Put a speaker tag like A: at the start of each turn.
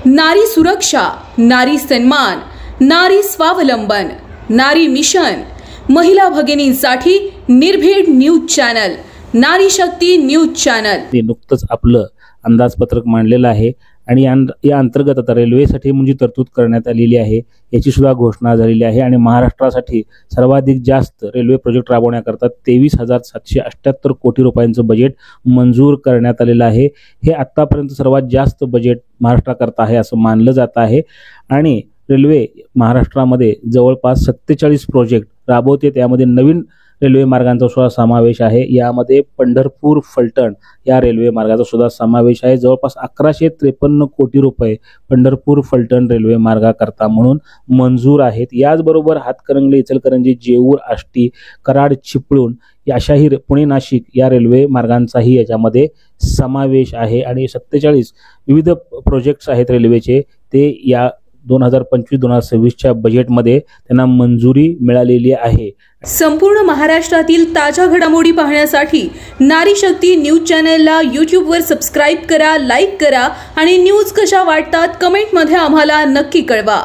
A: नारी सुरक्षा, नारी सन्मान, नारी स्वावलंबन, नारी मिशन, महिला भगिनींसाठी निर्भीड न्यूज चॅनल, नारी शक्ती न्यूज चॅनल
B: नुकतंच आपलं अंदाजपत्रक मांडलेलं आहे आणि या अंतर्गत आता रेल्वेसाठी म्हणजे तरतूद करण्यात आलेली आहे, याची सुद्धा घोषणा झालेली आहे। आणि महाराष्ट्रासाठी सर्वाधिक जास्त रेल्वे प्रोजेक्ट राबवण्याकरता 23,778 कोटी रुपयांचं बजेट मंजूर करण्यात आलेलं आहे। हे आतापर्यंत सर्वात जास्त बजेट महाराष्ट्राकरता आहे असं मानलं जात आहे। आणि रेल्वे महाराष्ट्रामध्ये जवळपास 47 प्रोजेक्ट राबवते, त्यामध्ये नवीन रेल्वे मार्गांचा सुद्धा समावेश आहे। यामध्ये पंढरपूर फलटण या रेल्वे मार्गाचा सुद्धा समावेश आहे। जवळपास 1153 कोटी रुपये पंढरपूर फलटण रेल्वे मार्गाकरता म्हणून मंजूर आहेत। याचबरोबर हातकणंगले, इचलकरंजी, जेऊर, आष्टी, कराड, चिपळूण अशाही पुणे नाशिक या रेल्वे मार्गांचाही याच्यामध्ये समावेश आहे। आणि 47 विविध प्रोजेक्ट्स आहेत रेल्वेचे, ते या 2025-2026च्या बजेटमध्ये त्यांना मंजुरी मिळालेली आहे।
A: संपूर्ण महाराष्ट्रातील ताज्या घडामोडी पाहण्यासाठी नारी शक्ती न्यूज चॅनलला यूट्यूबवर सबस्क्राइब करा, लाईक करा आणि न्यूज कशा वाटतात कमेंटमध्ये आम्हाला नक्की कळवा।